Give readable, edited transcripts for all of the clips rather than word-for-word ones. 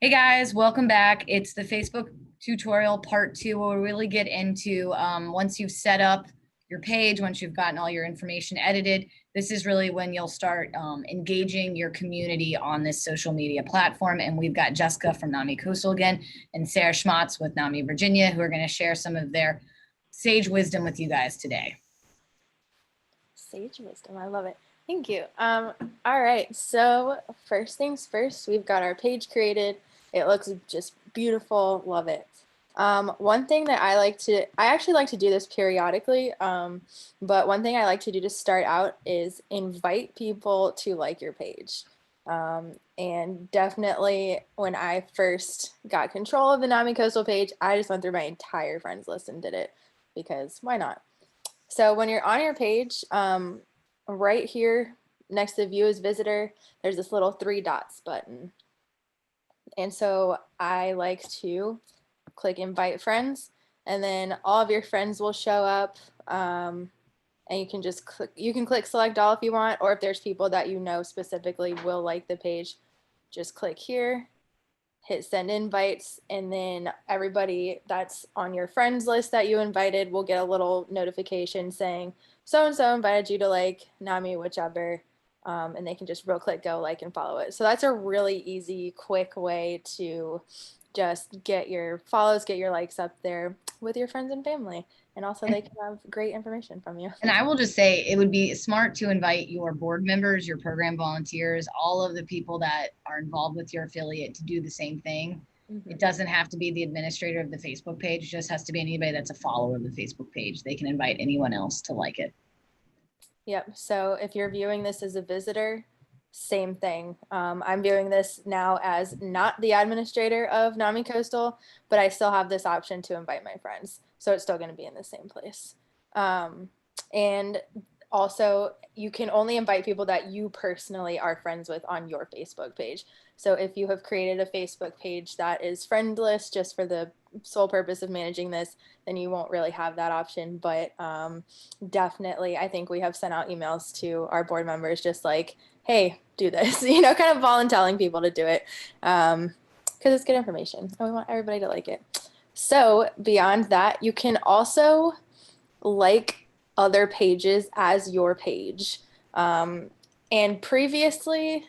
Hey guys, welcome back. It's the Facebook tutorial part two, where we really get into once you've set up your page, once you've gotten all your information edited, this is really when you'll start engaging your community on this social media platform. And we've got Jessica from NAMI Coastal again and Sarah Schmatz with NAMI Virginia, who are going to share some of their sage wisdom with you guys today. Sage wisdom, I love it. Thank you. All right, so first things first, we've got our page created. It looks just beautiful, love it. One thing that I actually like to do this periodically, but one thing I like to do to start out is invite people to like your page. And definitely when I first got control of the NAMI Coastal page, I just went through my entire friends list and did it because why not? So when you're on your page, right here next to view as visitor, there's this little three dots button. And so I like to click invite friends, and then all of your friends will show up. And you can just click select all if you want, or if there's people that you know specifically will like the page, just click here, hit send invites, and then everybody that's on your friends list that you invited will get a little notification saying so and so invited you to like NAMI whichever, and they can just real click go like and follow it. So that's a really easy, quick way to just get your follows, get your likes up there with your friends and family, and also they can have great information from you. And I will just say it would be smart to invite your board members, your program volunteers, all of the people that are involved with your affiliate to do the same thing. It doesn't have to be the administrator of the Facebook page, it just has to be anybody that's a follower of the Facebook page. They can invite anyone else to like it. Yep. So if you're viewing this as a visitor, same thing. I'm viewing this now as not the administrator of NAMI Coastal, but I still have this option to invite my friends. So it's still going to be in the same place. And also, you can only invite people that you personally are friends with on your Facebook page. So if you have created a Facebook page that is friendless just for the sole purpose of managing this, then you won't really have that option. But definitely, I think we have sent out emails to our board members just like, hey, do this, kind of volunteering people to do it because it's good information and we want everybody to like it. So beyond that, you can also like other pages as your page. And previously,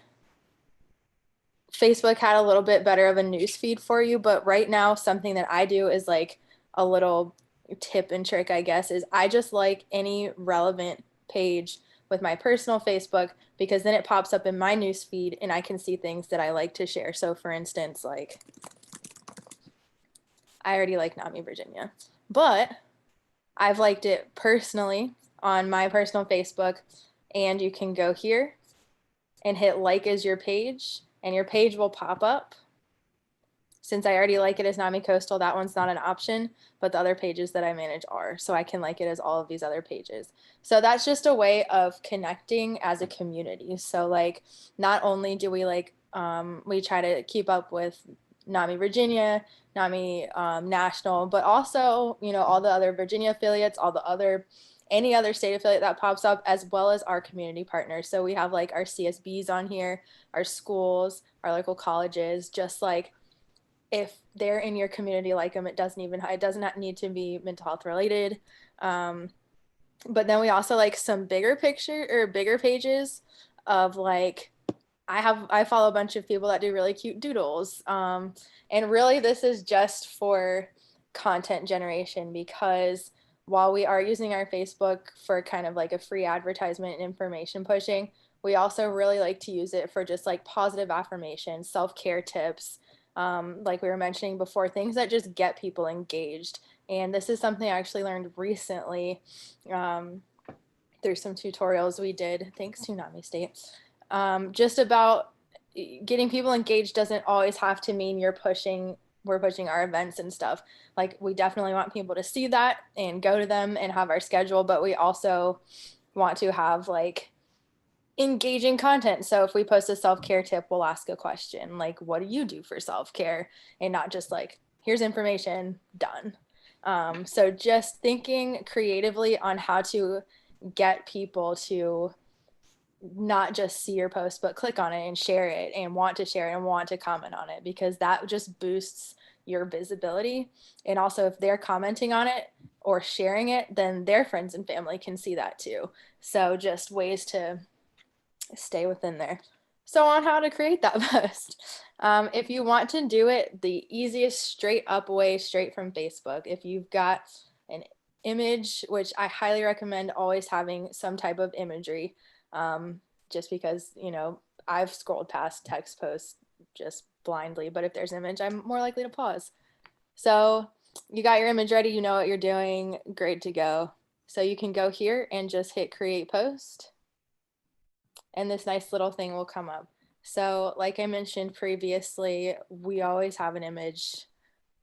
Facebook had a little bit better of a news feed for you, but right now, something that I do is like a little tip and trick, I guess, is I just like any relevant page with my personal Facebook because then it pops up in my news feed and I can see things that I like to share. So, for instance, like I already like NAMI Virginia, but I've liked it personally on my personal Facebook, and you can go here and hit like as your page, and your page will pop up. Since I already like it as NAMI Coastal, that one's not an option, but the other pages that I manage are, so I can like it as all of these other pages. So that's just a way of connecting as a community. So like, not only do we we try to keep up with NAMI Virginia, NAMI National, but also, all the other Virginia affiliates, any other state affiliate that pops up, as well as our community partners. So we have like our CSBs on here, our schools, our local colleges, just like if they're in your community, like them, it does not need to be mental health related. But then we also like some bigger pages of like, I follow a bunch of people that do really cute doodles. And really this is just for content generation, because while we are using our Facebook for kind of like a free advertisement and information pushing, we also really like to use it for just like positive affirmation, self-care tips, like we were mentioning before, things that just get people engaged. And this is something I actually learned recently through some tutorials we did, thanks to NAMI State, just about getting people engaged doesn't always have to mean we're pushing our events and stuff. Like, we definitely want people to see that and go to them and have our schedule, but we also want to have like engaging content. So if we post a self-care tip, we'll ask a question like, what do you do for self-care? And not just like, here's information, done. So just thinking creatively on how to get people to not just see your post, but click on it and share it and want to share it and want to comment on it, because that just boosts your visibility. And also, if they're commenting on it or sharing it, then their friends and family can see that too. So just ways to stay within there. So on how to create that post. If you want to do it the easiest straight up way, straight from Facebook, if you've got an image, which I highly recommend always having some type of imagery, just because, you know, I've scrolled past text posts just blindly, but if there's an image, I'm more likely to pause. So you got your image ready, you know what you're doing, great to go. So you can go here and just hit create post, and this nice little thing will come up. So like I mentioned previously, we always have an image.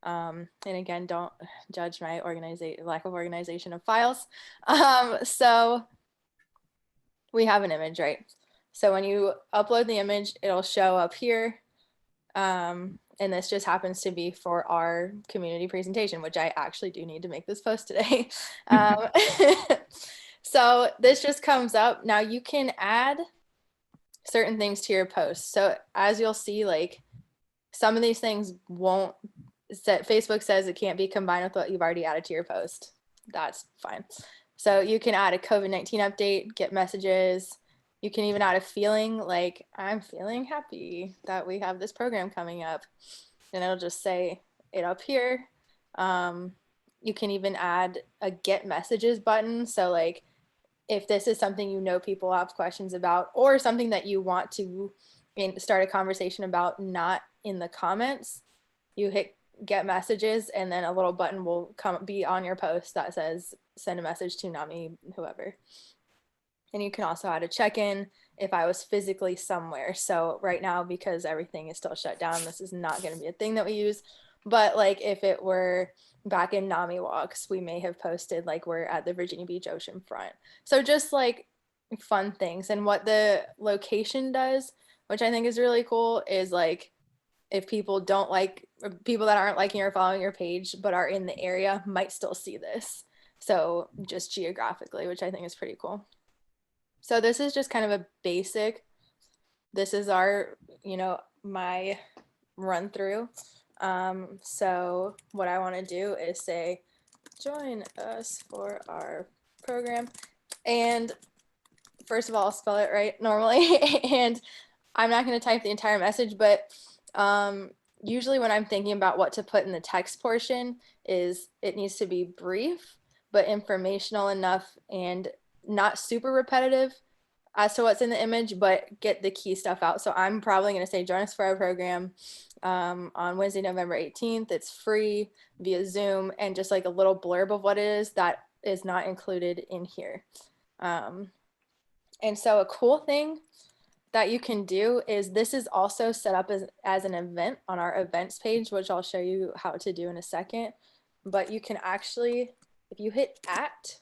And again, don't judge my lack of organization of files. So we have an image, right? So when you upload the image, it'll show up here. And this just happens to be for our community presentation, which I actually do need to make this post today. So this just comes up. Now you can add certain things to your post. So as you'll see, like some of these things won't, Facebook says it can't be combined with what you've already added to your post. That's fine. So you can add a COVID-19 update, get messages. You can even add a feeling, like I'm feeling happy that we have this program coming up, and it'll just say it up here. You can even add a get messages button. So like if this is something you know people have questions about, or something that you want to start a conversation about, not in the comments, you hit get messages, and then a little button will be on your post that says send a message to Nami, whoever. And you can also add a check-in if I was physically somewhere. So right now, because everything is still shut down, this is not going to be a thing that we use. But like if it were back in Nami Walks, we may have posted like we're at the Virginia Beach ocean front. So just like fun things. And what the location does, which I think is really cool, is like if people don't like, people that aren't liking or following your page but are in the area might still see this. So just geographically, which I think is pretty cool. So this is just kind of a basic, this is our, you know, my run through. So what I want to do is say, join us for our program. And first of all, I'll spell it right normally. And I'm not going to type the entire message, but usually when I'm thinking about what to put in the text portion, is it needs to be brief, but informational enough and not super repetitive as to what's in the image, but get the key stuff out. So I'm probably going to say, join us for our program on Wednesday, November 18th. It's free via Zoom, and just like a little blurb of what it is that is not included in here. And so a cool thing that you can do is, this is also set up as an event on our events page, which I'll show you how to do in a second. But you can actually, if you hit @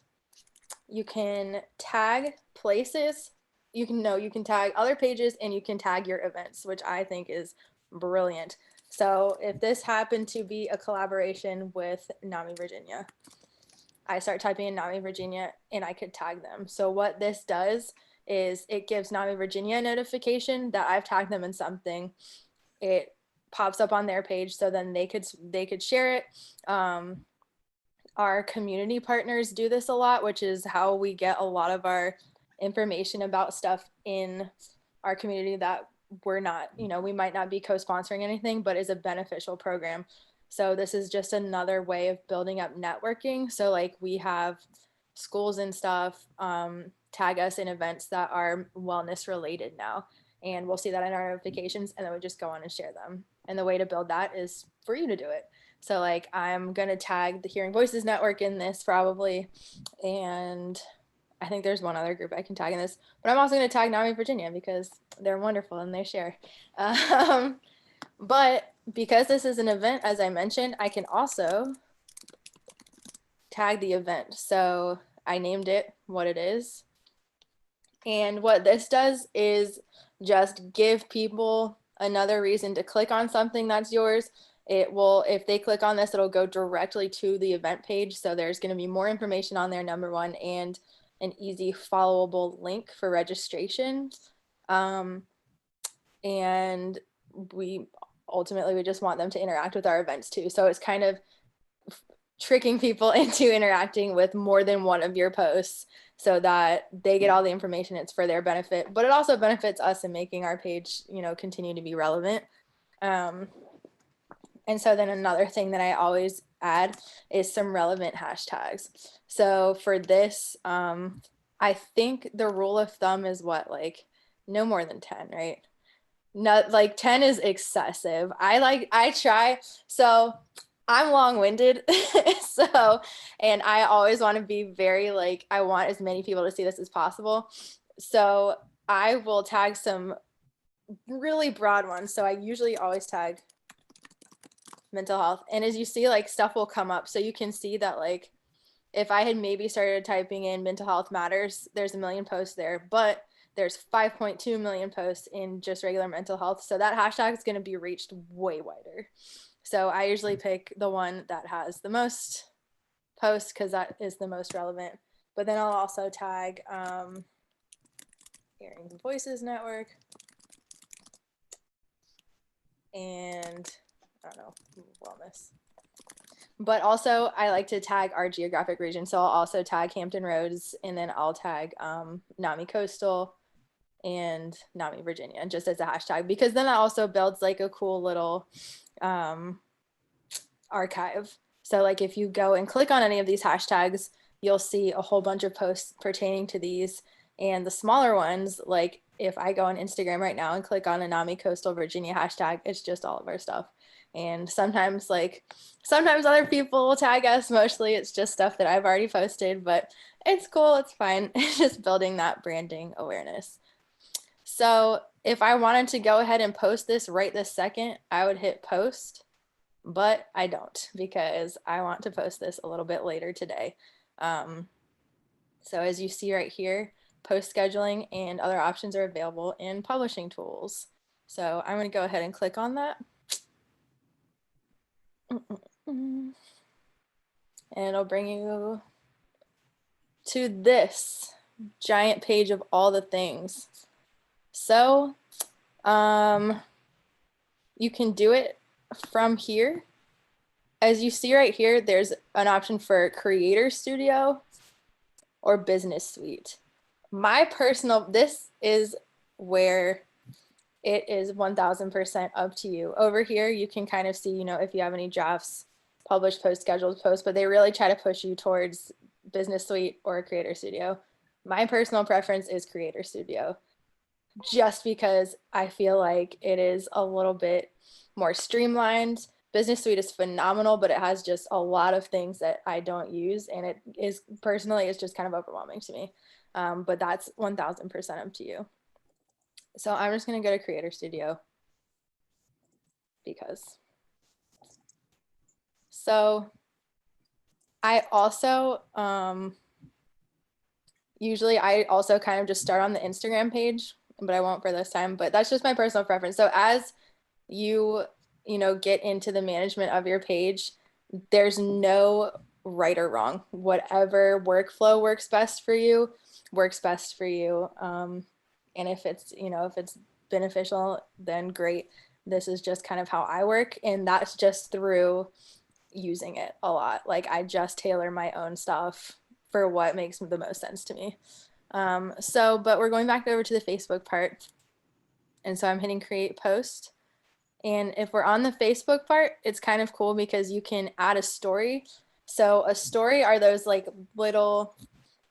you can tag places. You can tag other pages, and you can tag your events, which I think is brilliant. So if this happened to be a collaboration with NAMI Virginia, I start typing in NAMI Virginia and I could tag them. So what this does is it gives NAMI Virginia a notification that I've tagged them in something. It pops up on their page, so then they could share it. Our community partners do this a lot, which is how we get a lot of our information about stuff in our community that we're not, you know, we might not be co-sponsoring anything, but is a beneficial program. So this is just another way of building up networking. So like we have schools and stuff tag us in events that are wellness related now, and we'll see that in our notifications, and then we just go on and share them. And the way to build that is for you to do it. So like I'm gonna tag the Hearing Voices Network in this probably, and I think there's one other group I can tag in this, but I'm also gonna tag NAMI Virginia because they're wonderful and they share. But because this is an event, as I mentioned, I can also tag the event. So I named it what it is. And what this does is just give people another reason to click on something that's yours. It will, if they click on this, it'll go directly to the event page. So there's going to be more information on there, number one, and an easy followable link for registration. And we just want them to interact with our events too. So it's kind of tricking people into interacting with more than one of your posts so that they get all the information. It's for their benefit, but it also benefits us in making our page, continue to be relevant. And so then another thing that I always add is some relevant hashtags. So for this, I think the rule of thumb is what, like no more than 10, right? Not like 10 is excessive. I try. So I'm long-winded. So, and I always want to be very like, I want as many people to see this as possible. So I will tag some really broad ones. So I usually always tag mental health. And as you see, like stuff will come up. So you can see that like, if I had maybe started typing in mental health matters, there's a million posts there, but there's 5.2 million posts in just regular mental health. So that hashtag is going to be reached way wider. So I usually pick the one that has the most posts because that is the most relevant. But then I'll also tag Hearing Voices Network and I don't know, wellness. But also I like to tag our geographic region. So I'll also tag Hampton Roads, and then I'll tag NAMI Coastal and NAMI Virginia just as a hashtag, because then that also builds like a cool little archive. So like if you go and click on any of these hashtags, you'll see a whole bunch of posts pertaining to these. And the smaller ones, like if I go on Instagram right now and click on a NAMI Coastal Virginia hashtag, it's just all of our stuff. And sometimes other people will tag us. Mostly it's just stuff that I've already posted, but it's cool. It's fine. It's just building that branding awareness. So if I wanted to go ahead and post this right this second, I would hit post, but I don't because I want to post this a little bit later today. So as you see right here, post scheduling and other options are available in publishing tools. So I'm going to go ahead and click on that. And it'll bring you to this giant page of all the things. So you can do it from here. As you see right here, there's an option for Creator Studio or Business Suite. This is where it is 1000% up to you. Over here, you can kind of see, if you have any drafts, published posts, scheduled posts, but they really try to push you towards Business Suite or Creator Studio. My personal preference is Creator Studio, just because I feel like it is a little bit more streamlined. Business Suite is phenomenal, but it has just a lot of things that I don't use, and it is personally, it's just kind of overwhelming to me. But that's 1000% up to you. So I'm just going to go to Creator Studio because. So I also, usually I also kind of just start on the Instagram page, but I won't for this time, but that's just my personal preference. So as you get into the management of your page, there's no right or wrong. Whatever workflow works best for you, works best for you. And if it's, if it's beneficial, then great. This is just kind of how I work. And that's just through using it a lot. Like I just tailor my own stuff for what makes the most sense to me. But we're going back over to the Facebook part. And so I'm hitting create post. And if we're on the Facebook part, it's kind of cool because you can add a story. So a story are those like little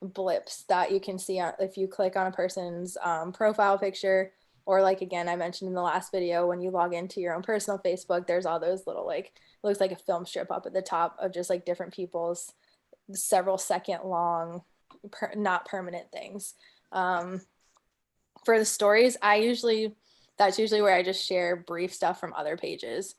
blips that you can see if you click on a person's profile picture, or like, again, I mentioned in the last video, when you log into your own personal Facebook, there's all those little, like, looks like a film strip up at the top of just like different people's several second long, not permanent things. For the stories, that's usually where I just share brief stuff from other pages,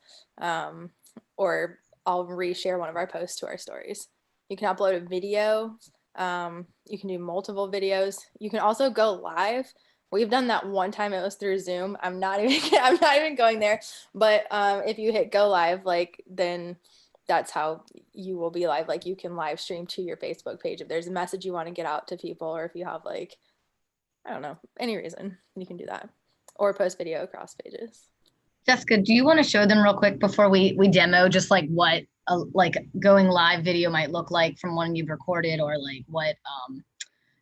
or I'll reshare one of our posts to our stories. You can upload a video. You can do multiple videos. You can also go live. We've done that one time. It was through Zoom. I'm not even going there. But if you hit go live, like then that's how you will be live. Like you can live stream to your Facebook page if there's a message you want to get out to people, or if you have like, I don't know, any reason, you can do that, or post video across pages. Jessica, do you want to show them real quick before we demo just like what a like going live video might look like from one you've recorded, or like what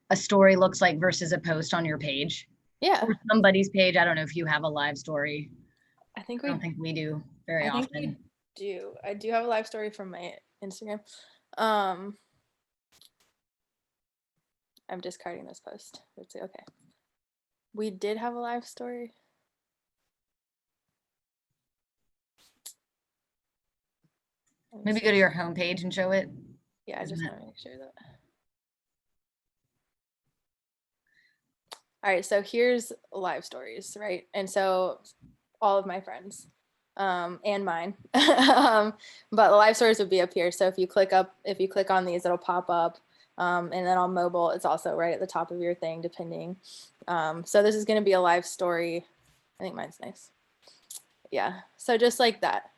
a story looks like versus a post on your page Yeah, or somebody's page? I don't know if you have a live story. I think I we don't think we do very I think we often. do. I do have a live story from my Instagram. I'm discarding this post. Let's see. Okay. We did have a live story. Maybe go to your homepage and show it. Yeah, I just Isn't it- want to make sure that. All right, so here's live stories, right? And so all of my friends and mine, but the live stories would be up here. So if you click on these, it'll pop up. And then on mobile, it's also right at the top of your thing, depending. So this is going to be a live story. I think mine's nice. Yeah, so just like that.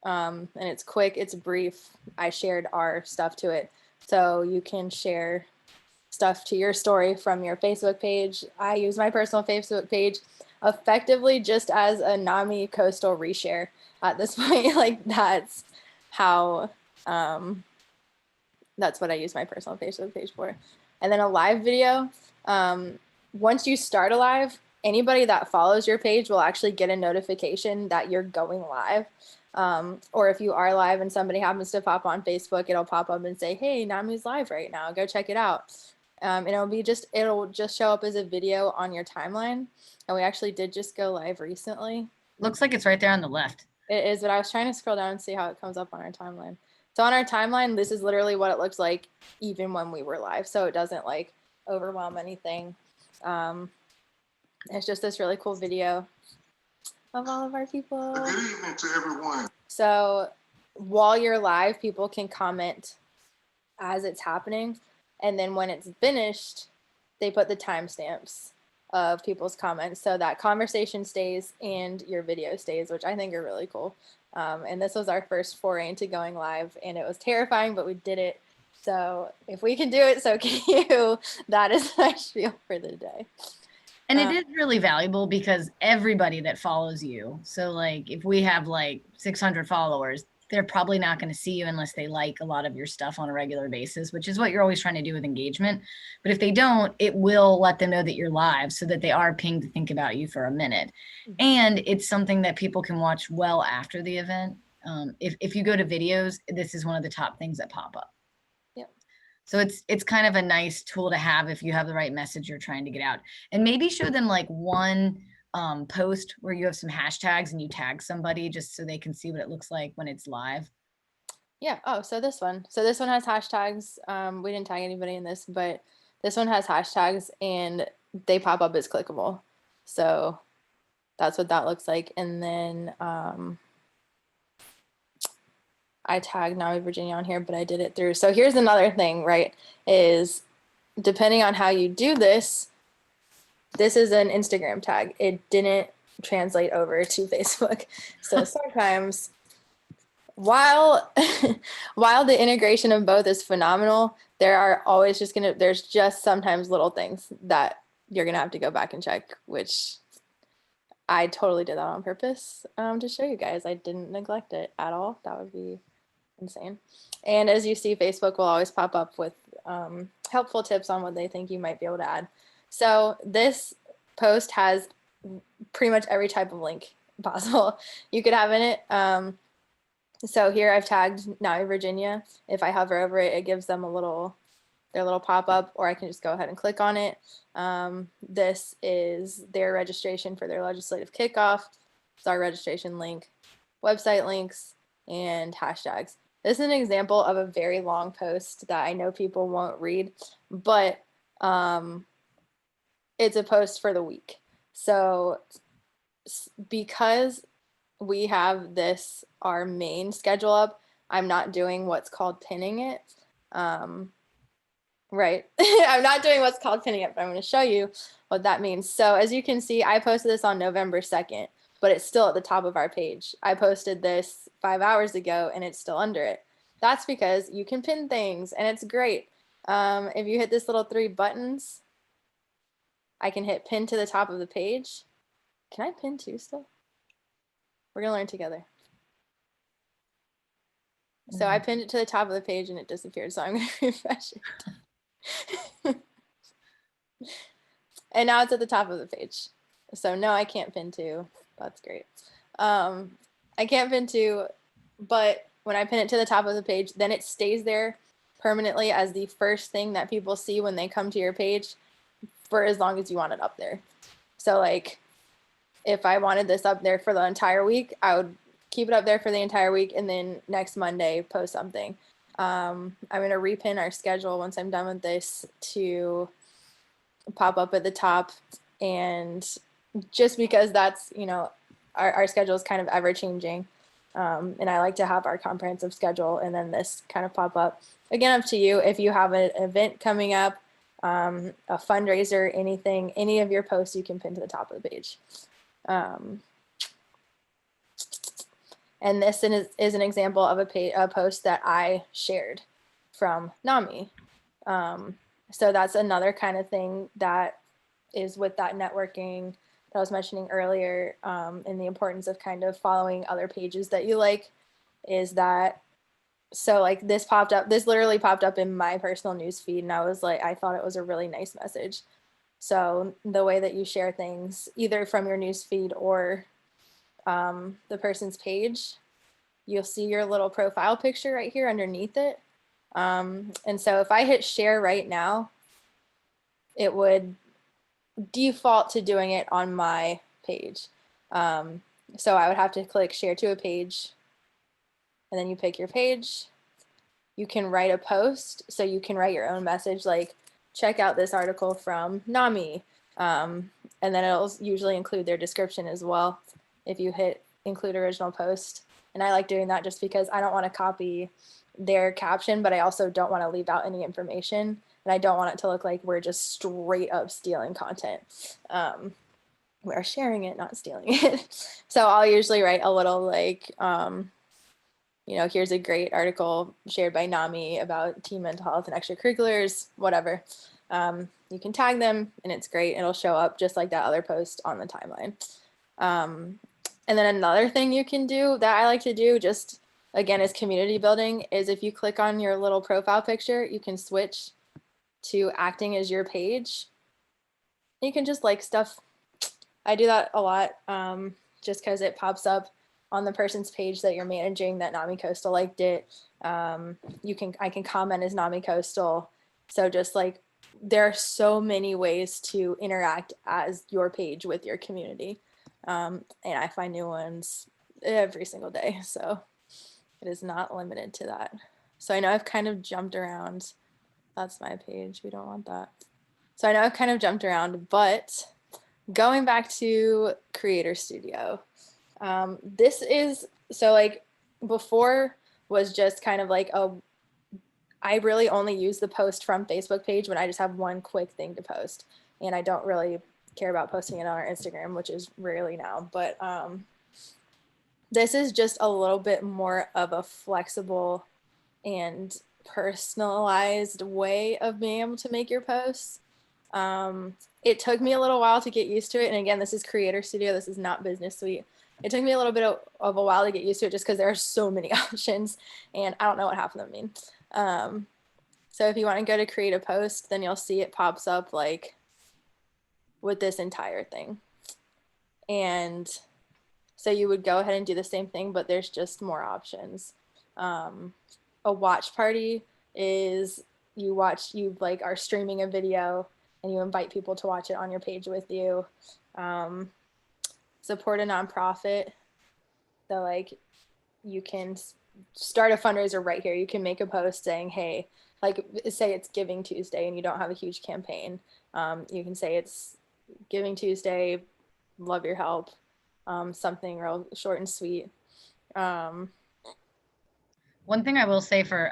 And it's quick, it's brief. I shared our stuff to it. So you can share stuff to your story from your Facebook page. I use my personal Facebook page effectively just as a NAMI coastal reshare at this point. Like that's how, that's what I use my personal Facebook page for. And then a live video. Once you start a live, anybody that follows your page will actually get a notification that you're going live. Or if you are live and somebody happens to pop on Facebook, it'll pop up and say, hey, Nami's live right now, go check it out. And it'll just show up as a video on your timeline. And we actually did just go live recently. Looks like it's right there on the left. It is, but I was trying to scroll down and see how it comes up on our timeline. So on our timeline, this is literally what it looks like even when we were live. So it doesn't like overwhelm anything. It's just this really cool video of all of our people. Good evening to everyone. So while you're live, people can comment as it's happening. And then when it's finished, they put the timestamps of people's comments. So that conversation stays and your video stays, which I think are really cool. And this was our first foray into going live, and it was terrifying, but we did it. So if we can do it, so can you. That is my spiel for the day. And it is really valuable because everybody that follows you, so like if we have like 600 followers, they're probably not going to see you unless they like a lot of your stuff on a regular basis, which is what you're always trying to do with engagement. But if they don't, it will let them know that you're live so that they are pinged to think about you for a minute. And it's something that people can watch well after the event. If you go to videos, this is one of the top things that pop up. So it's kind of a nice tool to have if you have the right message you're trying to get out. And maybe show them like one post where you have some hashtags and you tag somebody just so they can see what it looks like when it's live. Yeah. Oh, so this one has hashtags. We didn't tag anybody in this, but this one has hashtags and they pop up as clickable. So that's what that looks like. And then I tagged Nami Virginia on here, but I did it through. So here's another thing, right? Is depending on how you do this, this is an Instagram tag. It didn't translate over to Facebook. So sometimes while the integration of both is phenomenal, there are always there's just sometimes little things that you're gonna have to go back and check, which I totally did that on purpose to show you guys. I didn't neglect it at all. That would be insane. And as you see, Facebook will always pop up with helpful tips on what they think you might be able to add. So this post has pretty much every type of link possible you could have in it. So here I've tagged Nami Virginia. If I hover over it, it gives them their little pop-up, or I can just go ahead and click on it. This is their registration for their legislative kickoff. It's our registration link, website links, and hashtags. This is an example of a very long post that I know people won't read, but it's a post for the week. So because we have this, our main schedule up, I'm not doing what's called pinning it. Right. I'm not doing what's called pinning it, but I'm going to show you what that means. So as you can see, I posted this on November 2nd. but it's still at the top of our page. I posted this 5 hours ago and it's still under it. That's because you can pin things and it's great. If you hit this little 3 buttons, I can hit pin to the top of the page. Can I pin too still? We're gonna learn together. So I pinned it to the top of the page and it disappeared. So I'm gonna refresh it. And now it's at the top of the page. So no, I can't pin to. That's great. I can't pin to, but when I pin it to the top of the page, then it stays there permanently as the first thing that people see when they come to your page for as long as you want it up there. So like if I wanted this up there for the entire week, I would keep it up there for the entire week and then next Monday post something. I'm going to repin our schedule once I'm done with this to pop up at the top. And just because that's, you know, our schedule is kind of ever changing. And I like to have our comprehensive schedule and then this kind of pop up. Again, up to you. If you have an event coming up, a fundraiser, anything, any of your posts you can pin to the top of the page. And this is an example of a post that I shared from NAMI. So that's another kind of thing that is with that networking that I was mentioning earlier, and the importance of kind of following other pages that you like is that, so like this literally popped up in my personal news feed and I was like, I thought it was a really nice message. So the way that you share things either from your news feed or the person's page, you'll see your little profile picture right here underneath it. And so if I hit share right now, it would default to doing it on my page. So I would have to click share to a page and then you pick your page. You can write a post. So you can write your own message like, check out this article from NAMI. And then it'll usually include their description as well if you hit include original post. And I like doing that just because I don't want to copy their caption, but I also don't want to leave out any information. And I don't want it to look like we're just straight up stealing content. We're sharing it, not stealing it. So I'll usually write a little like, you know, here's a great article shared by NAMI about teen mental health and extracurriculars, whatever. You can tag them and it's great. It'll show up just like that other post on the timeline. And then another thing you can do that I like to do just again is community building is if you click on your little profile picture, you can switch to acting as your page. You can just like stuff. I do that a lot just because it pops up on the person's page that you're managing that NAMI Coastal liked it. I can comment as NAMI Coastal. So just like there are so many ways to interact as your page with your community. And I find new ones every single day. So it is not limited to that. So I know I've kind of jumped around. That's my page. We don't want that. So I know I've kind of jumped around, but going back to Creator Studio, this is, so like before was just kind of like, I really only use the post from Facebook page when I just have one quick thing to post. And I don't really care about posting it on our Instagram, which is rarely now, but this is just a little bit more of a flexible and personalized way of being able to make your posts. It took me a little while to get used to it. And again, this is Creator Studio. This is not Business Suite. It took me a little bit of a while to get used to it just because there are so many options and I don't know what half of them mean. So if you want to go to create a post, then you'll see it pops up like with this entire thing. And so you would go ahead and do the same thing, but there's just more options. A watch party is you like are streaming a video and you invite people to watch it on your page with you. Support a nonprofit. So like you can start a fundraiser right here. You can make a post saying, hey, like say it's Giving Tuesday and you don't have a huge campaign. You can say it's Giving Tuesday, love your help. Something real short and sweet. One thing I will say for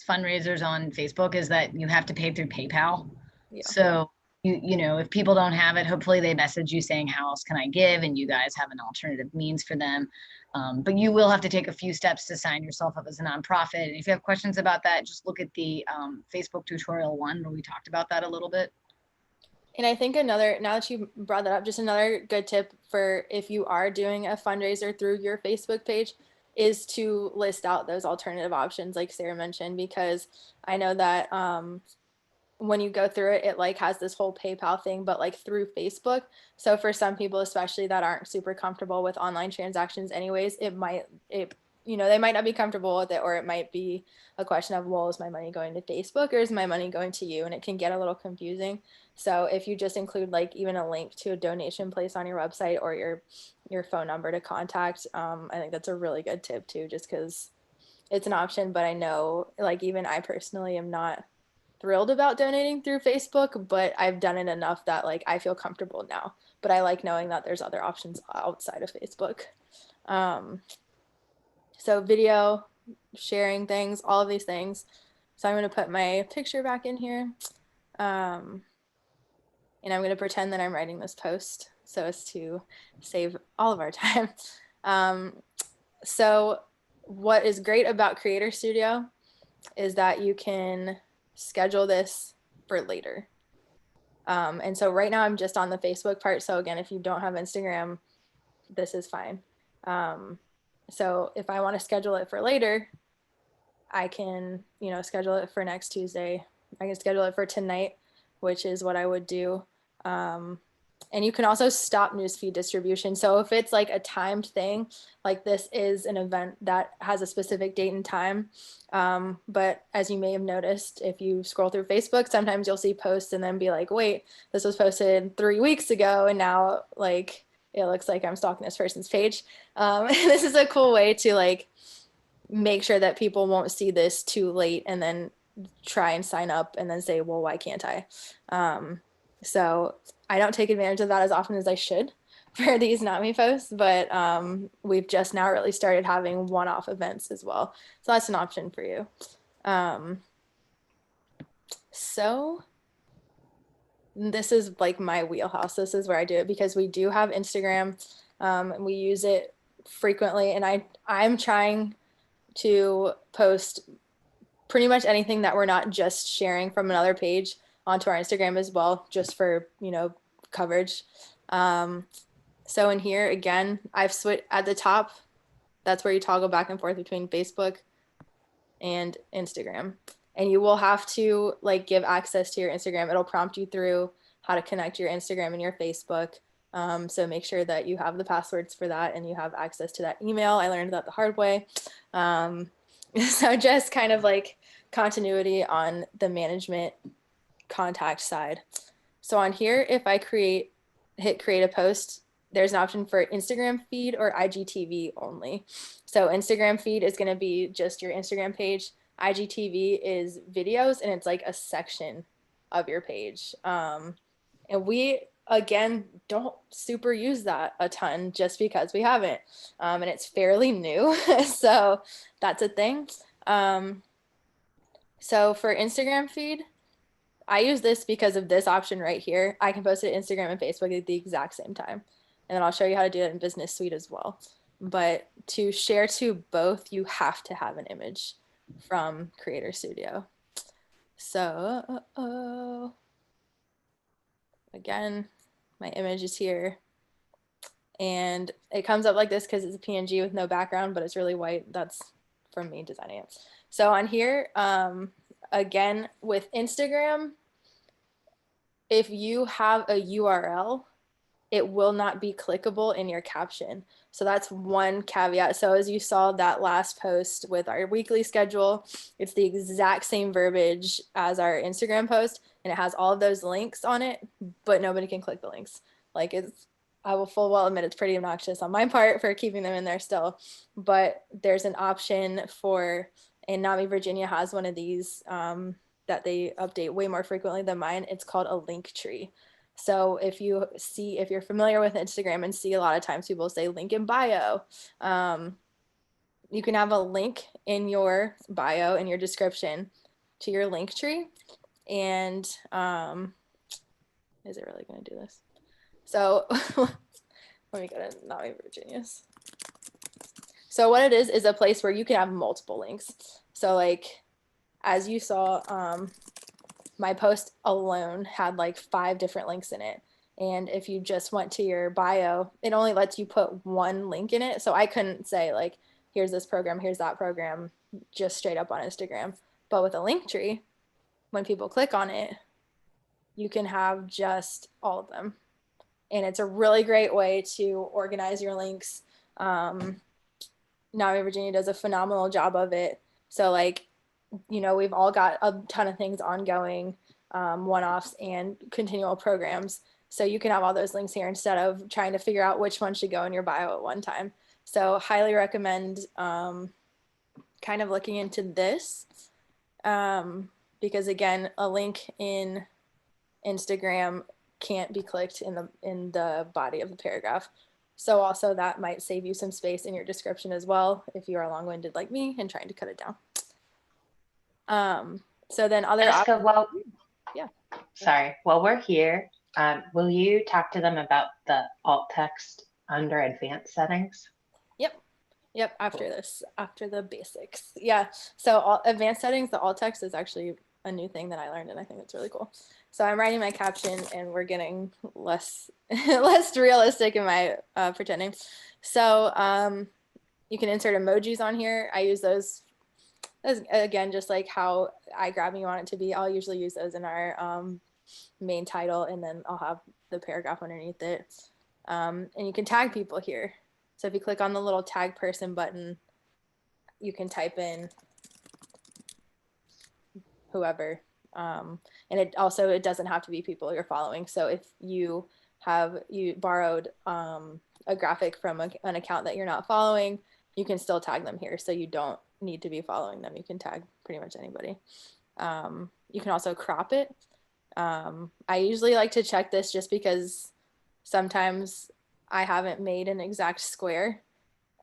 fundraisers on Facebook is that you have to pay through PayPal. Yeah. So you know, if people don't have it, hopefully they message you saying, how else can I give? And you guys have an alternative means for them. But you will have to take a few steps to sign yourself up as a nonprofit. And if you have questions about that, just look at the Facebook tutorial one where we talked about that a little bit. And I think another, now that you brought that up, just another good tip for if you are doing a fundraiser through your Facebook page is to list out those alternative options, like Sarah mentioned, because I know that when you go through it, it like has this whole PayPal thing, but like through Facebook. So for some people, especially that aren't super comfortable with online transactions anyways, they might not be comfortable with it, or it might be a question of, well, is my money going to Facebook or is my money going to you? And it can get a little confusing. So if you just include like even a link to a donation place on your website or your phone number to contact, I think that's a really good tip too, just because it's an option. But I know like even I personally am not thrilled about donating through Facebook, but I've done it enough that like I feel comfortable now. But I like knowing that there's other options outside of Facebook. So video, sharing things, all of these things. So I'm going to put my picture back in here. And I'm going to pretend that I'm writing this post so as to save all of our time. So what is great about Creator Studio is that you can schedule this for later. And so right now I'm just on the Facebook part. So again, if you don't have Instagram, this is fine. So if I want to schedule it for later, I can, schedule it for next Tuesday. I can schedule it for tonight, which is what I would do. And you can also stop newsfeed distribution. So if it's like a timed thing, like this is an event that has a specific date and time. But as you may have noticed, if you scroll through Facebook, sometimes you'll see posts and then be like, wait, this was posted 3 weeks ago. And now like, it looks like I'm stalking this person's page. This is a cool way to like make sure that people won't see this too late and then try and sign up and then say, well, why can't I? So I don't take advantage of that as often as I should for these Not Me posts, but we've just now really started having one-off events as well. So that's an option for you. So this is like my wheelhouse. This is where I do it because we do have Instagram. And we use it frequently, and I'm trying to post pretty much anything that we're not just sharing from another page onto our Instagram as well, just for, coverage. So in here, again, I've switched at the top. That's where you toggle back and forth between Facebook and Instagram. And you will have to like give access to your Instagram. It'll prompt you through how to connect your Instagram and your Facebook. So make sure that you have the passwords for that and you have access to that email. I learned that the hard way. So just kind of like continuity on the management contact side. So on here, if I hit create a post, there's an option for Instagram feed or IGTV only. So Instagram feed is going to be just your Instagram page. IGTV is videos, and it's like a section of your page. And we, again, don't super use that a ton just because we haven't. And it's fairly new. So that's a thing. So for Instagram feed, I use this because of this option right here. I can post it to Instagram and Facebook at the exact same time. And then I'll show you how to do it in Business Suite as well. But to share to both, you have to have an image from Creator Studio. So, again, my image is here. And it comes up like this because it's a PNG with no background, but it's really white. That's from me designing it. So on here, again, with Instagram, if you have a URL, it will not be clickable in your caption. So that's one caveat. So as you saw that last post with our weekly schedule, it's the exact same verbiage as our Instagram post, and it has all of those links on it, but nobody can click the links. Like I will full well admit it's pretty obnoxious on my part for keeping them in there still, but there's an option for, and Not Me Virginia has one of these that they update way more frequently than mine. It's called a link tree. So if you're familiar with Instagram and see a lot of times people say link in bio, you can have a link in your bio, in your description to your link tree. And Is it really going to do this? So let me go to Not My Virginias. So what it is a place where you can have multiple links. So like, as you saw, my post alone had like 5 different links in it. And if you just went to your bio, it only lets you put one link in it. So I couldn't say like, here's this program, here's that program, just straight up on Instagram. But with a link tree, when people click on it, you can have just all of them. And it's a really great way to organize your links. Now Virginia does a phenomenal job of it. So like, you know, we've all got a ton of things ongoing, one-offs and continual programs. So you can have all those links here instead of trying to figure out which one should go in your bio at one time. So highly recommend kind of looking into this because again, a link in Instagram can't be clicked in the body of the paragraph. So also that might save you some space in your description as well if you are long-winded like me and trying to cut it down. So then other Jessica, well, yeah. Sorry, while we're here, will you talk to them about the alt text under advanced settings? Yep, after this, after the basics. Yeah, so advanced settings, the alt text is actually a new thing that I learned and I think it's really cool. So I'm writing my caption and we're getting less less realistic in my pretending. So you can insert emojis on here. I use those as, again, just like how I grab me want it to be. I'll usually use those in our main title and then I'll have the paragraph underneath it. And you can tag people here. So if you click on the little tag person button, you can type in whoever. And it doesn't have to be people you're following. So if you borrowed a graphic from an account that you're not following, you can still tag them here. So you don't need to be following them. You can tag pretty much anybody. You can also crop it. I usually like to check this just because sometimes I haven't made an exact square,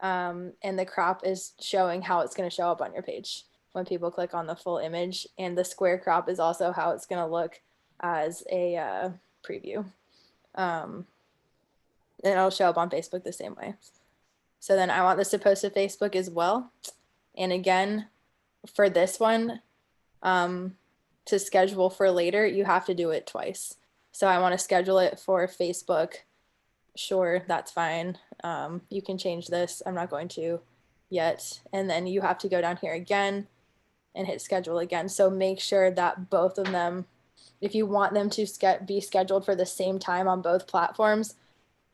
and the crop is showing how it's going to show up on your page when people click on the full image, and the square crop is also how it's going to look as a preview. And it'll show up on Facebook the same way. So then I want this to post to Facebook as well. And again, for this one, to schedule for later, you have to do it twice. So I want to schedule it for Facebook. Sure, that's fine. You can change this. I'm not going to yet. And then you have to go down here again and hit schedule again. So make sure that both of them, if you want them to be scheduled for the same time on both platforms,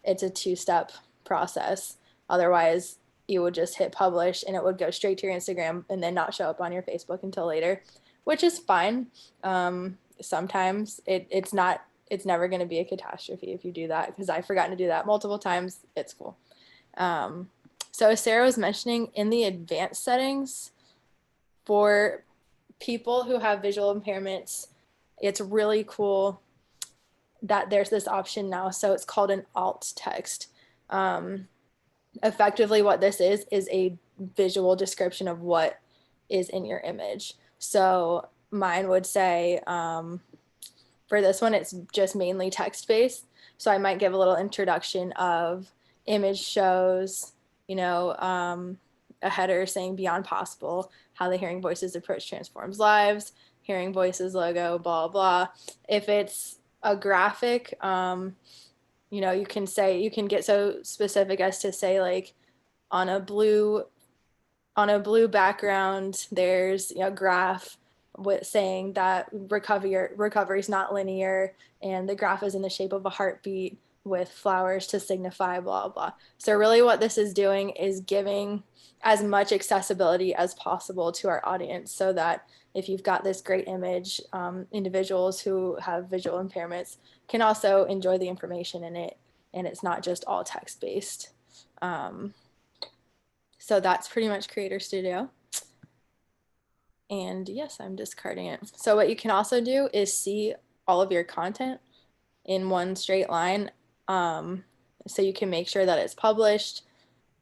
it's a 2-step process. Otherwise, you would just hit publish and it would go straight to your Instagram and then not show up on your Facebook until later, which is fine. Sometimes it's never going to be a catastrophe if you do that, because I've forgotten to do that multiple times. It's cool. So as Sarah was mentioning, in the advanced settings for people who have visual impairments, it's really cool that there's this option now. So it's called an alt text. Effectively what this is a visual description of what is in your image. So mine would say, for this one, it's just mainly text-based. So I might give a little introduction of image shows, a header saying Beyond Possible, how the Hearing Voices approach transforms lives, Hearing Voices logo, blah, blah. If it's a graphic, you can get so specific as to say, like, on a blue background, there's a graph with saying that recovery is not linear, and the graph is in the shape of a heartbeat with flowers to signify blah blah. So really what this is doing is giving as much accessibility as possible to our audience, so that if you've got this great image, individuals who have visual impairments can also enjoy the information in it, and it's not just all text-based. So that's pretty much Creator Studio. And yes, I'm discarding it. So what you can also do is see all of your content in one straight line. So you can make sure that it's published.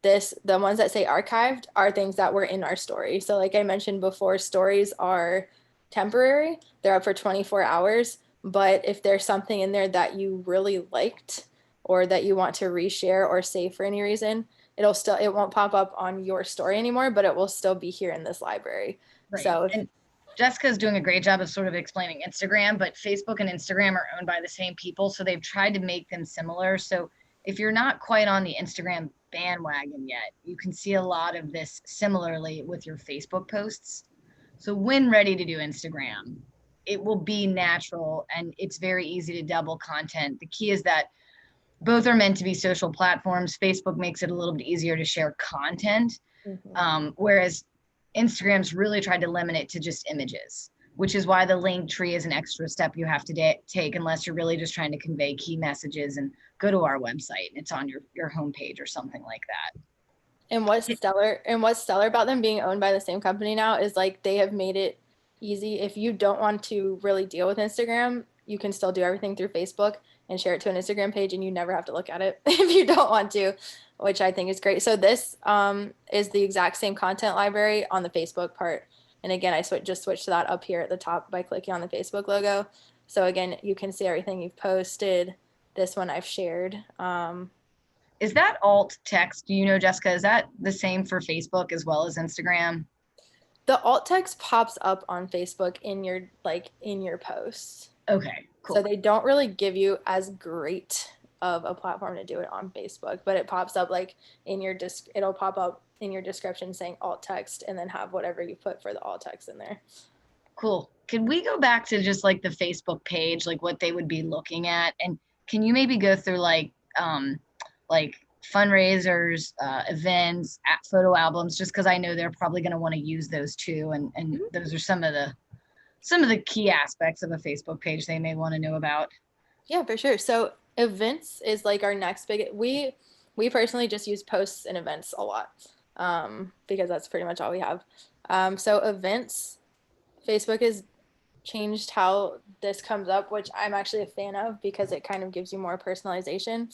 The ones that say archived are things that were in our story. So like I mentioned before, stories are temporary. They're up for 24 hours. But if there's something in there that you really liked or that you want to reshare or save for any reason, it won't pop up on your story anymore, but it will still be here in this library. Right. So And Jessica's doing a great job of sort of explaining Instagram, but Facebook and Instagram are owned by the same people. So they've tried to make them similar. So if you're not quite on the Instagram bandwagon yet, you can see a lot of this similarly with your Facebook posts. So when ready to do Instagram, it will be natural and it's very easy to double content. The key is that both are meant to be social platforms. Facebook makes it a little bit easier to share content, whereas Instagram's really tried to limit it to just images, which is why the link tree is an extra step you have to take unless you're really just trying to convey key messages and go to our website and it's on your homepage or something like that. And what's stellar about them being owned by the same company now is like they have made it easy. If you don't want to really deal with Instagram, you can still do everything through Facebook and share it to an Instagram page and you never have to look at it if you don't want to, which I think is great. So this is the exact same content library on the Facebook part. And again, I just switched that up here at the top by clicking on the Facebook logo. So again, you can see everything you've posted. This one I've shared. Is that alt text? Do you know, Jessica, is that the same for Facebook as well as Instagram? The alt text pops up on Facebook in your posts. Okay, cool. So they don't really give you as great of a platform to do it on Facebook, but it pops up like it'll pop up in your description saying alt text and then have whatever you put for the alt text in there. Cool. Can we go back to just like the Facebook page, like what they would be looking at? And can you maybe go through like fundraisers, events, photo albums, just because I know they're probably going to want to use those too. And those are some of the key aspects of a Facebook page they may want to know about. Yeah, for sure. So events is like our next big, we personally just use posts and events a lot because that's pretty much all we have. So events, Facebook has changed how this comes up, which I'm actually a fan of because it kind of gives you more personalization.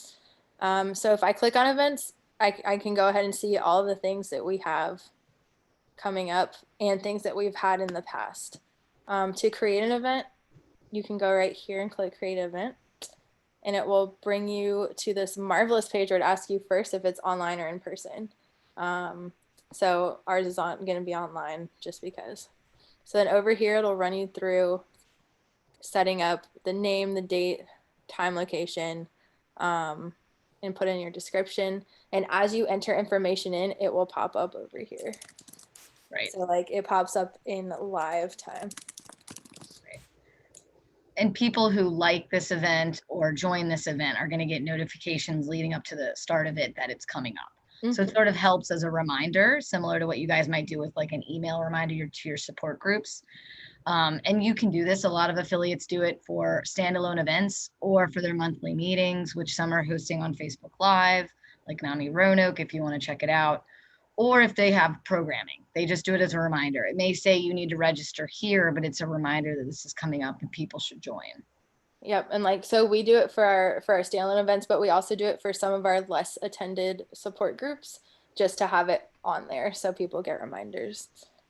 So if I click on events, I can go ahead and see all the things that we have coming up and things that we've had in the past. To create an event, you can go right here and click create event and it will bring you to this marvelous page where it asks you first if it's online or in person. So ours is going to be online just because. So then over here, it'll run you through setting up the name, the date, time, location, and put in your description. And as you enter information in, it will pop up over here. Right. So like it pops up in live time. Right. And people who like this event or join this event are going to get notifications leading up to the start of it that it's coming up. Mm-hmm. So it sort of helps as a reminder, similar to what you guys might do with like an email reminder to your support groups. And you can do this. A lot of affiliates do it for standalone events or for their monthly meetings, which some are hosting on Facebook Live, like NAMI Roanoke, if you want to check it out. Or if they have programming, they just do it as a reminder. It may say you need to register here, but it's a reminder that this is coming up and people should join. Yep. And like, so we do it for our standalone events, but we also do it for some of our less attended support groups just to have it on there so people get reminders.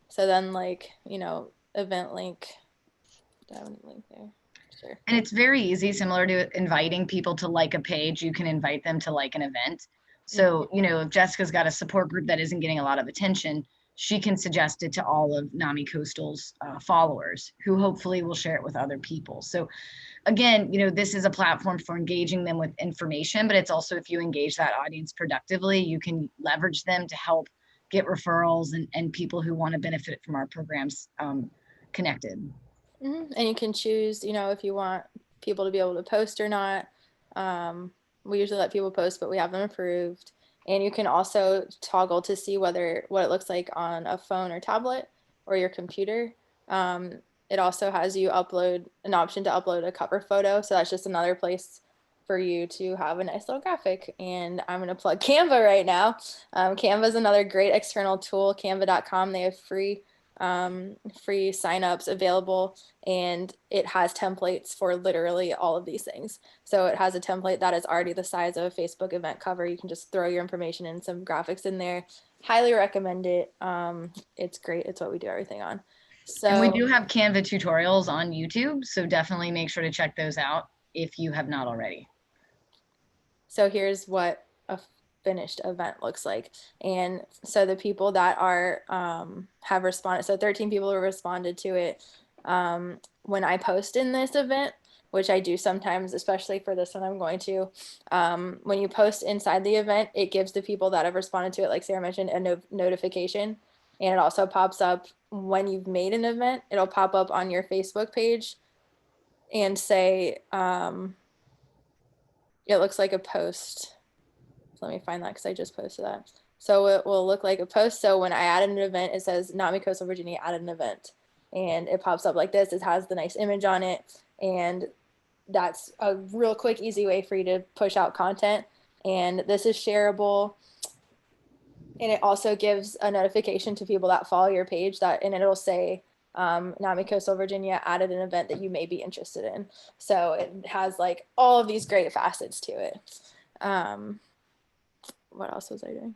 So then like, event link. Do I have any link there? Sure. And it's very easy, similar to inviting people to like a page. You can invite them to like an event. So, if Jessica's got a support group that isn't getting a lot of attention, she can suggest it to all of NAMI Coastal's followers who hopefully will share it with other people. So again, this is a platform for engaging them with information, but it's also if you engage that audience productively, you can leverage them to help get referrals and people who want to benefit from our programs connected. Mm-hmm. And you can choose, if you want people to be able to post or not. We usually let people post, but we have them approved. And you can also toggle to see what it looks like on a phone or tablet or your computer. It also has you upload an option to upload a cover photo. So that's just another place for you to have a nice little graphic. And I'm going to plug Canva right now. Canva is another great external tool, canva.com. They have free signups available, and it has templates for literally all of these things. So it has a template that is already the size of a Facebook event cover. You can just throw your information and some graphics in there. Highly recommend it. It's great. It's what we do everything on. And we So, do have Canva tutorials on YouTube, so definitely make sure to check those out if you have not already. so here's what a finished event looks like. And so the people that are have responded, so 13 people have responded to it. When I post in this event, which I do sometimes, especially for this one, I'm going to. When you post inside the event, it gives the people that have responded to it, like Sarah mentioned, a notification. And it also pops up when you've made an event. It'll pop up on your Facebook page and say, it looks like a post. So let me find that because I just posted that. So it will look like a post. So when I add an event, it says NAMI Coastal Virginia added an event. And it pops up like this. It has the nice image on it. And that's a real quick, easy way for you to push out content. And this is shareable. And it also gives a notification to people that follow your page and it'll say, NAMI Coastal Virginia added an event that you may be interested in. So it has like all of these great facets to it. What else was I doing?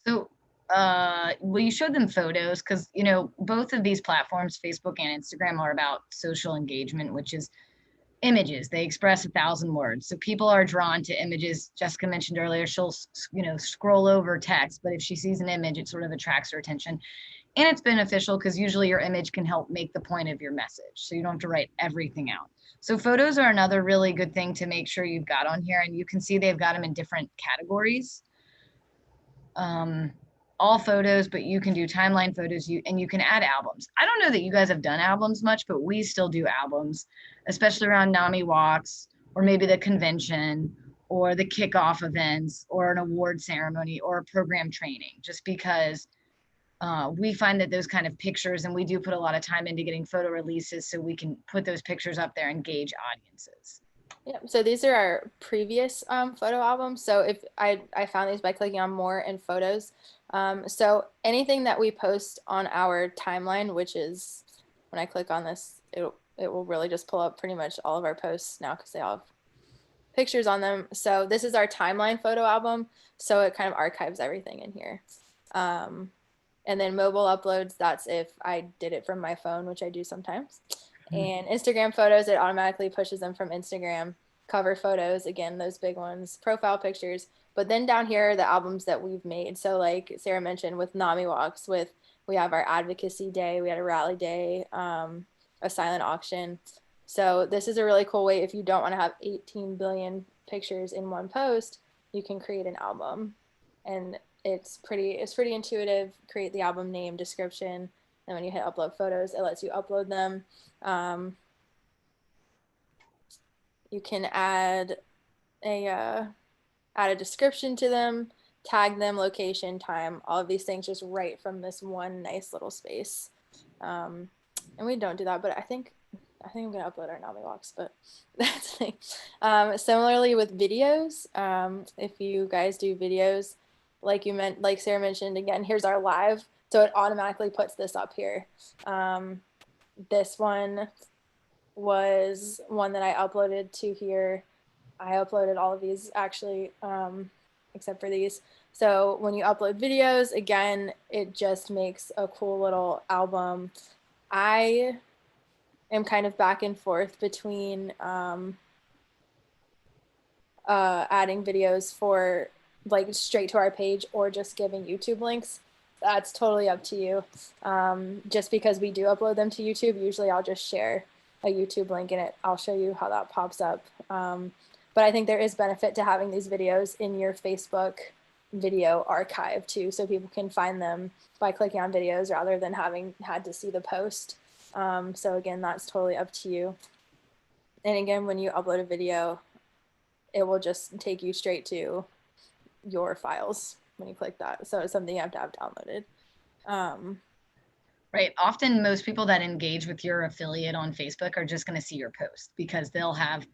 So, well, you showed them photos because, you know, both of these platforms, Facebook and Instagram, are about social engagement, which is images. They express 1,000 words. So people are drawn to images. Jessica mentioned earlier, she'll, you know, scroll over text, but if she sees an image, it sort of attracts her attention. And it's beneficial because usually your image can help make the point of your message. So you don't have to write everything out. So photos are another really good thing to make sure you've got on here. And you can see they've got them in different categories. All photos, but you can do timeline photos, and you can add albums. I don't know that you guys have done albums much, but we still do albums, especially around NAMI walks, or maybe the convention, or the kickoff events, or an award ceremony, or a program training, just because we find that those kind of pictures, and we do put a lot of time into getting photo releases so we can put those pictures up there and engage audiences. Yeah, so these are our previous photo albums. So if I found these by clicking on more and photos. So anything that we post on our timeline, which is when I click on this, it will really just pull up pretty much all of our posts now because they all have pictures on them. So this is our timeline photo album. So it kind of archives everything in here. And then mobile uploads, that's if I did it from my phone, which I do sometimes. And Instagram photos, it automatically pushes them from Instagram. Cover photos, again, those big ones. Profile pictures. But then down here are the albums that we've made. So like Sarah mentioned with NAMI walks, we have our advocacy day, we had a rally day, a silent auction. So this is a really cool way. If you don't want to have 18 billion pictures in one post, you can create an album. And it's pretty intuitive. Create the album name, description, and when you hit upload photos, it lets you upload them. You can add a description to them, tag them, location, time, all of these things just right from this one nice little space. And we don't do that, but I think I'm gonna upload our NAMI walks, but that's the thing. Similarly with videos, if you guys do videos, like Sarah mentioned, again, here's our live. So it automatically puts this up here. This one was one that I uploaded to here. I uploaded all of these actually, except for these. So when you upload videos, again, it just makes a cool little album. I am kind of back and forth between adding videos for like straight to our page or just giving YouTube links. That's totally up to you. Just because we do upload them to YouTube, usually I'll just share a YouTube link in it. I'll show you how that pops up. But I think there is benefit to having these videos in your Facebook video archive too, so people can find them by clicking on videos rather than having had to see the post. So again, that's totally up to you. And again, when you upload a video, it will just take you straight to your files when you click that. So it's something you have to have downloaded. Right. Often most people that engage with your affiliate on Facebook are just going to see your post because they'll have,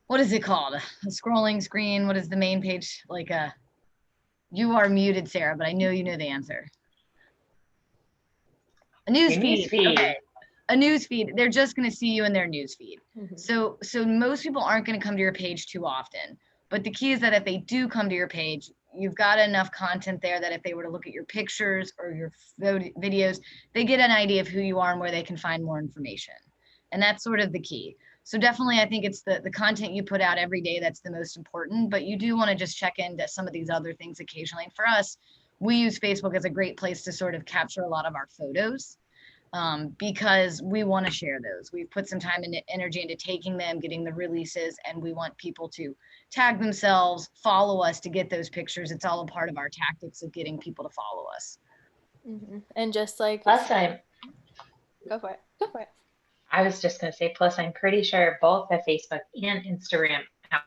what is it called? A scrolling screen. What is the main page? Like you are muted, Sarah, but I know you know the answer. A news feed. Okay. A news feed. They're just going to see you in their news feed. Mm-hmm. So most people aren't going to come to your page too often. But the key is that if they do come to your page, you've got enough content there that if they were to look at your pictures or your videos, they get an idea of who you are and where they can find more information. And that's sort of the key. So definitely, I think it's the content you put out every day that's the most important, but you do want to just check into some of these other things occasionally. And for us, we use Facebook as a great place to sort of capture a lot of our photos, because we want to share those. We've put some time and energy into taking them, getting the releases, and we want people to tag themselves, follow us to get those pictures. It's all a part of our tactics of getting people to follow us. And just like, Plus, go for it. Go for it. I was just going to say, plus, I'm pretty sure both the Facebook and Instagram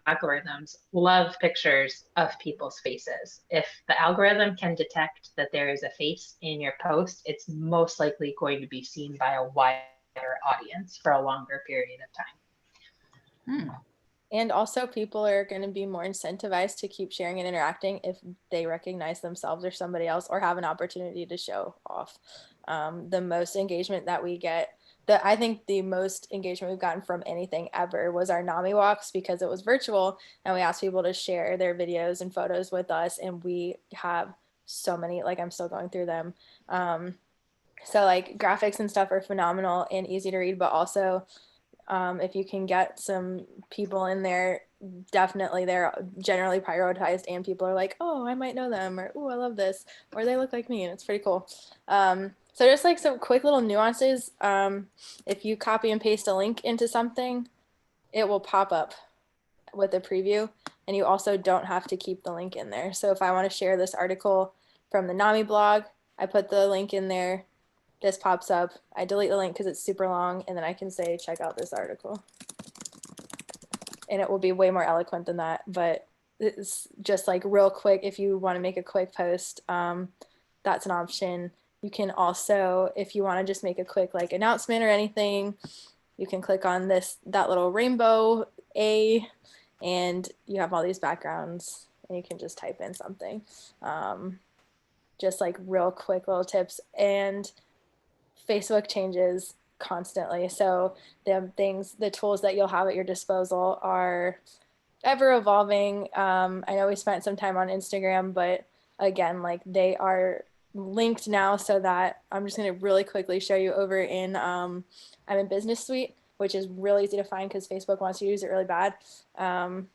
algorithms love pictures of people's faces. If the algorithm can detect that there is a face in your post, it's most likely going to be seen by a wider audience for a longer period of time. And also, people are going to be more incentivized to keep sharing and interacting if they recognize themselves or somebody else, or have an opportunity to show off. The most engagement that we get, I think the most engagement we've gotten from anything ever was our NAMI walks, because it was virtual and we asked people to share their videos and photos with us. And we have so many, like, I'm still going through them. So like graphics and stuff are phenomenal and easy to read, but also if you can get some people in there, definitely they're generally prioritized, and people are like, oh, I might know them, or oh, I love this, or they look like me, and it's pretty cool. So just like some quick little nuances. If you copy and paste a link into something, it will pop up with a preview, and you also don't have to keep the link in there. So if I want to share this article from the NAMI blog, I put the link in there. This pops up. I delete the link because it's super long, and then I can say, check out this article. And it will be way more eloquent than that, but it's just like real quick. If you want to make a quick post, that's an option. You can also, if you want to just make a quick like announcement or anything, you can click on that little rainbow A, and you have all these backgrounds, and you can just type in something. Just like real quick little tips. And Facebook changes constantly. So the tools that you'll have at your disposal are ever evolving. I know we spent some time on Instagram, but again, like they are linked now, so that I'm just going to really quickly show you over in, I'm in Business Suite, which is really easy to find because Facebook wants you to use it really bad. I'm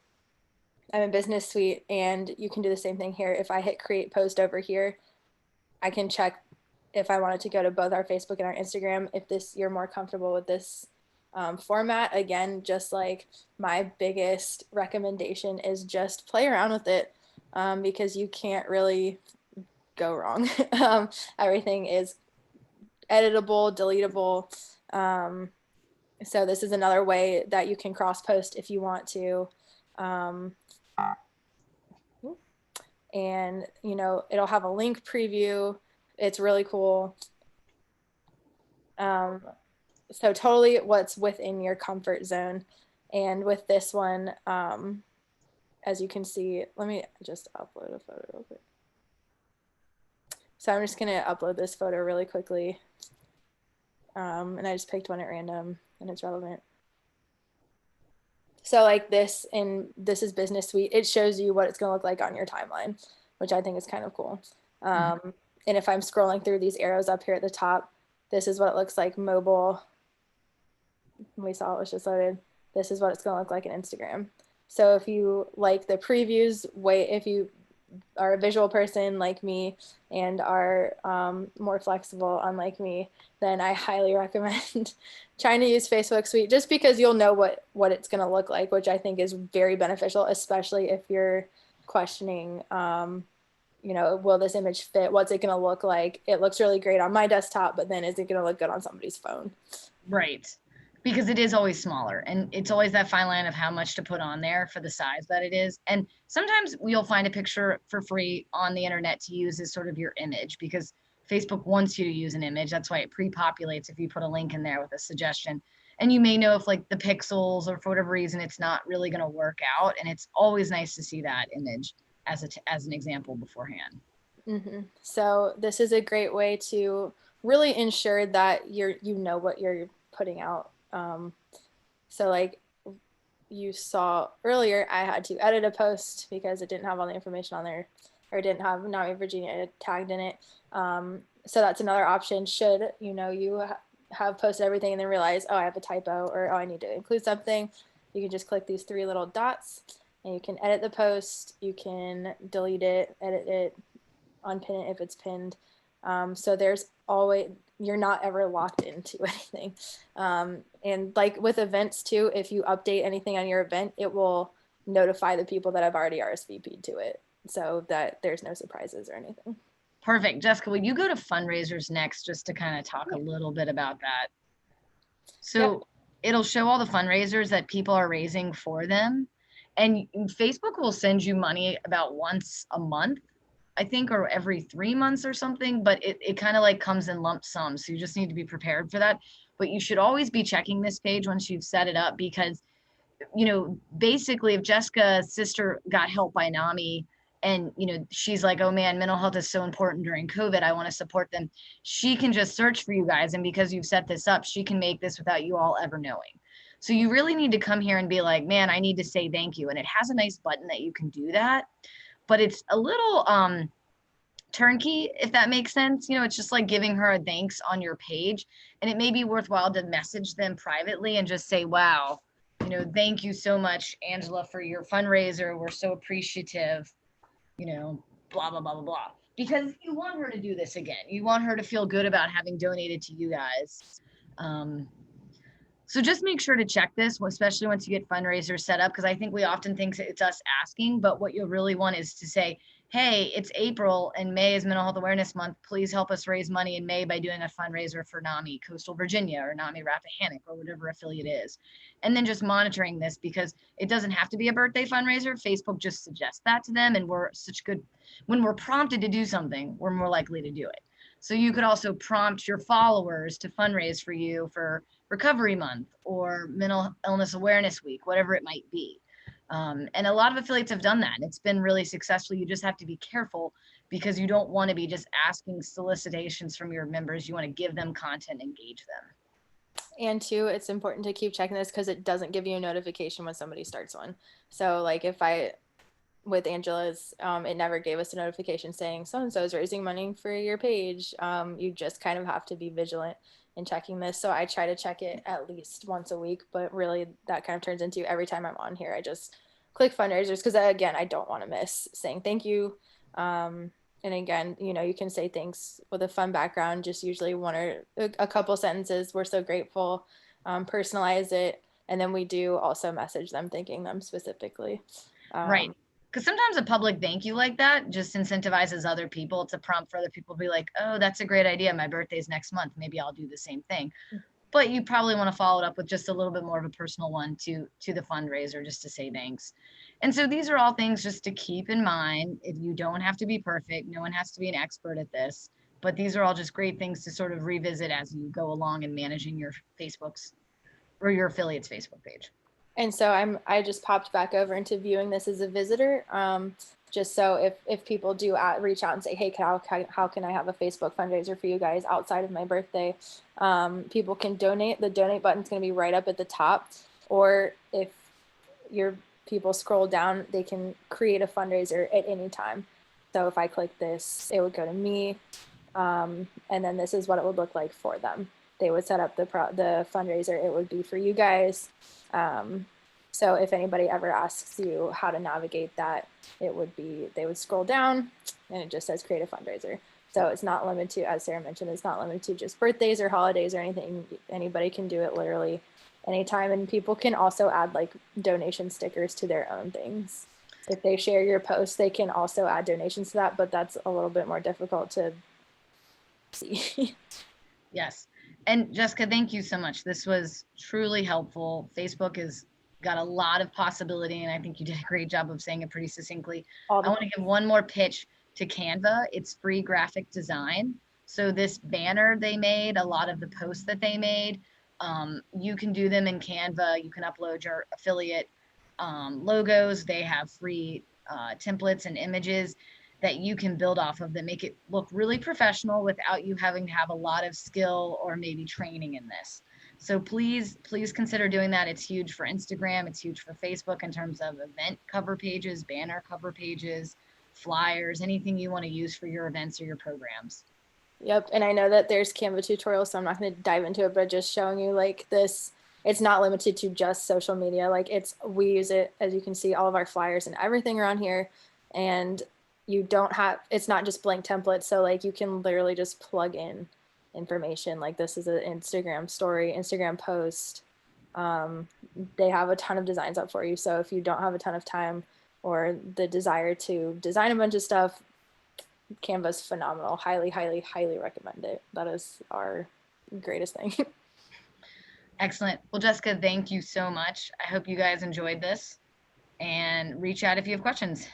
in Business Suite, and you can do the same thing here. If I hit create post over here, I can check if I wanted to go to both our Facebook and our Instagram, if you're more comfortable with this format. Again, just like my biggest recommendation is just play around with it, because you can't really go wrong. Everything is editable, deletable. So this is another way that you can cross post if you want to. And it'll have a link preview. It's really cool. So totally what's within your comfort zone. And with this one, as you can see, let me just upload a photo real quick. So I'm just gonna upload this photo really quickly. And I just picked one at random, and it's relevant. So like this is Business Suite. It shows you what it's gonna look like on your timeline, which I think is kind of cool. And if I'm scrolling through these arrows up here at the top, this is what it looks like mobile. We saw it was just loaded. This is what it's going to look like in Instagram. So if you like the previews, if you are a visual person like me and are more flexible, unlike me, then I highly recommend trying to use Facebook Suite, just because you'll know what it's going to look like, which I think is very beneficial, especially if you're questioning will this image fit? What's it going to look like? It looks really great on my desktop, but then is it going to look good on somebody's phone? Right. Because it is always smaller, and it's always that fine line of how much to put on there for the size that it is. And sometimes you'll find a picture for free on the internet to use as sort of your image, because Facebook wants you to use an image. That's why it pre-populates if you put a link in there with a suggestion. And you may know if like the pixels or for whatever reason, it's not really going to work out. And it's always nice to see that image as an example beforehand. So this is a great way to really ensure that you know what you're putting out. So like you saw earlier, I had to edit a post because it didn't have all the information on there. or didn't have NAMI Virginia tagged in it. So that's another option. Should you have posted everything and then realize, oh, I have a typo, or oh, I need to include something, you can just click these three little dots and you can edit the post. You can delete it, edit it, unpin it if it's pinned. So there's always, you're not ever locked into anything. And like with events too, if you update anything on your event, it will notify the people that have already RSVP'd to it, so that there's no surprises or anything. Perfect. Jessica, will you go to fundraisers next just to kind of talk a little bit about that? So it'll show all the fundraisers that people are raising for them. And Facebook will send you money about once a month, I think, or every 3 months or something, but it kind of like comes in lump sum. So you just need to be prepared for that. But you should always be checking this page once you've set it up, because, basically if Jessica's sister got help by NAMI and, she's like, oh man, mental health is so important during COVID, I want to support them. She can just search for you guys. And because you've set this up, she can make this without you all ever knowing. So you really need to come here and be like, man, I need to say thank you. And it has a nice button that you can do that, but it's a little turnkey, if that makes sense. It's just like giving her a thanks on your page. And it may be worthwhile to message them privately and just say, wow, thank you so much, Angela, for your fundraiser. We're so appreciative, blah, blah, blah, blah, blah. Because you want her to do this again. You want her to feel good about having donated to you guys. So just make sure to check this, especially once you get fundraisers set up, because I think we often think it's us asking, but what you'll really want is to say, hey, it's April and May is Mental Health Awareness Month. Please help us raise money in May by doing a fundraiser for NAMI Coastal Virginia or NAMI Rappahannock or whatever affiliate is. And then just monitoring this, because it doesn't have to be a birthday fundraiser. Facebook just suggests that to them. And when we're prompted to do something, we're more likely to do it. So you could also prompt your followers to fundraise for you for Recovery Month or Mental Illness Awareness Week, whatever it might be. And a lot of affiliates have done that. It's been really successful. You just have to be careful, because you don't want to be just asking solicitations from your members. You want to give them content, engage them. And two, it's important to keep checking this because it doesn't give you a notification when somebody starts one. So like with Angela's, it never gave us a notification saying so-and-so is raising money for your page. You just kind of have to be vigilant in checking this. So I try to check it at least once a week, but really that kind of turns into every time I'm on here, I just click fundraisers, because again, I don't want to miss saying thank you. And again, you can say thanks with a fun background, just usually one or a couple sentences. We're so grateful, personalize it. And then we do also message them, thanking them specifically. Right. Because sometimes a public thank you like that just incentivizes other people. It's a prompt for other people to be like, oh, that's a great idea. My birthday's next month. Maybe I'll do the same thing. But you probably want to follow it up with just a little bit more of a personal one to the fundraiser, just to say thanks. And so these are all things just to keep in mind. If you don't have to be perfect, no one has to be an expert at this, but these are all just great things to sort of revisit as you go along in managing your Facebook's or your affiliate's Facebook page. And so I just popped back over into viewing this as a visitor, just so if people do reach out and say, hey, how can I have a Facebook fundraiser for you guys outside of my birthday? People can donate. The donate button's going to be right up at the top. Or if your people scroll down, they can create a fundraiser at any time. So if I click this, it would go to me. And then this is what it would look like for them. They would set up the fundraiser. It would be for you guys. So if anybody ever asks you how to navigate that, they would scroll down and it just says create a fundraiser. So it's not limited to, as Sarah mentioned, it's not limited to just birthdays or holidays or anything. Anybody can do it literally anytime. And people can also add like donation stickers to their own things. If they share your post, they can also add donations to that, but that's a little bit more difficult to see. Yes. And Jessica, thank you so much. This was truly helpful. Facebook has got a lot of possibility, and I think you did a great job of saying it pretty succinctly. I want to give one more pitch to Canva. It's free graphic design. So this banner they made, a lot of the posts that they made, you can do them in Canva. You can upload your affiliate logos. They have free templates and images that you can build off of that make it look really professional without you having to have a lot of skill or maybe training in this. So please consider doing that. It's huge for Instagram. It's huge for Facebook in terms of event cover pages, banner cover pages. flyers, anything you want to use for your events or your programs. Yep. And I know that there's Canva tutorials, so I'm not going to dive into it, but just showing you like this, it's not limited to just social media. Like we use it, as you can see, all of our flyers and everything around here. And you don't have, it's not just blank templates. So like you can literally just plug in information. Like this is an Instagram story, Instagram post. They have a ton of designs up for you. So if you don't have a ton of time or the desire to design a bunch of stuff, Canva's phenomenal. Highly, highly, highly recommend it. That is our greatest thing. Excellent. Well, Jessica, thank you so much. I hope you guys enjoyed this, and reach out if you have questions.